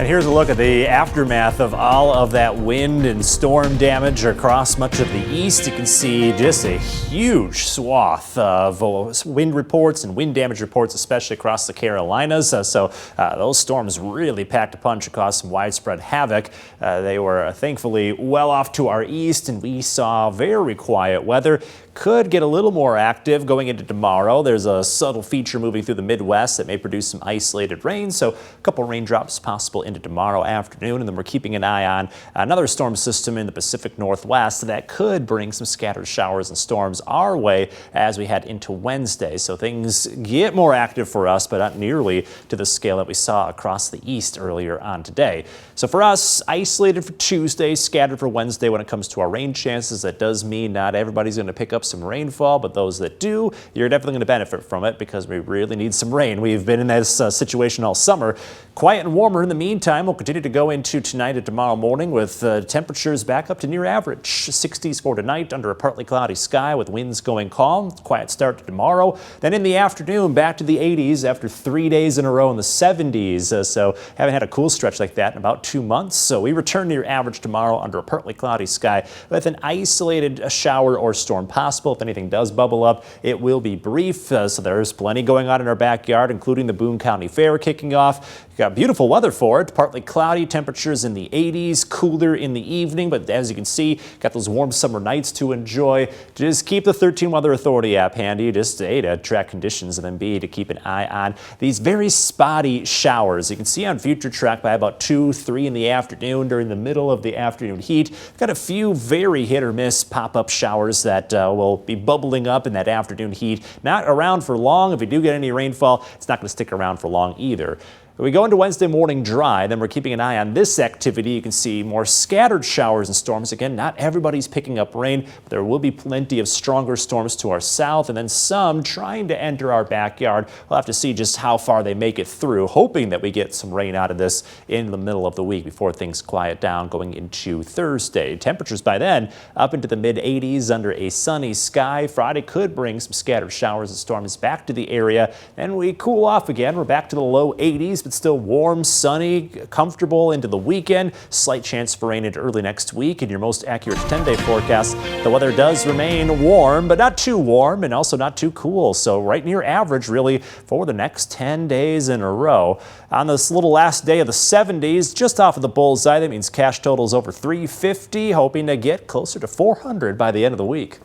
And here's a look at the aftermath of all of that wind and storm damage across much of the east. You can see just a huge swath of wind reports and wind damage reports, especially across the Carolinas. Those storms really packed a punch, caused some widespread havoc. They were thankfully well off to our east, and we saw very quiet weather. Could get a little more active going into tomorrow. There's a subtle feature moving through the Midwest that may produce some isolated rain, so a couple raindrops possible into tomorrow afternoon. And then we're keeping an eye on another storm system in the Pacific Northwest that could bring some scattered showers and storms our way as we head into Wednesday. So things get more active for us, but not nearly to the scale that we saw across the east earlier on today. So for us, isolated for Tuesday, scattered for Wednesday when it comes to our rain chances. That does mean not everybody's going to pick up some rainfall, but those that do, you're definitely going to benefit from it because we really need some rain. We've been in this situation all summer. Quiet and warmer in the meantime. We'll continue to go into tonight and tomorrow morning with temperatures back up to near average. 60s for tonight under a partly cloudy sky with winds going calm. Quiet start to tomorrow. Then in the afternoon back to the 80s after 3 days in a row in the 70s. So haven't had a cool stretch like that in about 2 months. So we return near average tomorrow under a partly cloudy sky with an isolated shower or storm possible. If anything does bubble up, it will be brief. So there's plenty going on in our backyard, including the Boone County Fair kicking off. We've got beautiful weather for it. Partly cloudy, temperatures in the 80s, cooler in the evening. But as you can see, got those warm summer nights to enjoy. Just keep the 13 Weather Authority app handy, just A, to track conditions, and then B, to keep an eye on these very spotty showers. You can see on Future Track by about 2, 3 in the afternoon during the middle of the afternoon heat. Got a few very hit or miss pop-up showers that will be bubbling up in that afternoon heat. Not around for long. If we do get any rainfall, it's not going to stick around for long either. We go into Wednesday morning dry, then we're keeping an eye on this activity. You can see more scattered showers and storms. Again, not everybody's picking up rain, but there will be plenty of stronger storms to our south and then some trying to enter our backyard. We'll have to see just how far they make it through, hoping that we get some rain out of this in the middle of the week before things quiet down going into Thursday. Temperatures by then up into the mid 80s under a sunny sky. Friday could bring some scattered showers and storms back to the area. Then we cool off again. We're back to the low 80s. But still warm, sunny, comfortable into the weekend. Slight chance for rain into early next week. In your most accurate 10-day forecast, the weather does remain warm, but not too warm and also not too cool. So right near average, really, for the next 10 days in a row. On this little last day of the 70s, just off of the bullseye, that means cash totals over 350, hoping to get closer to 400 by the end of the week.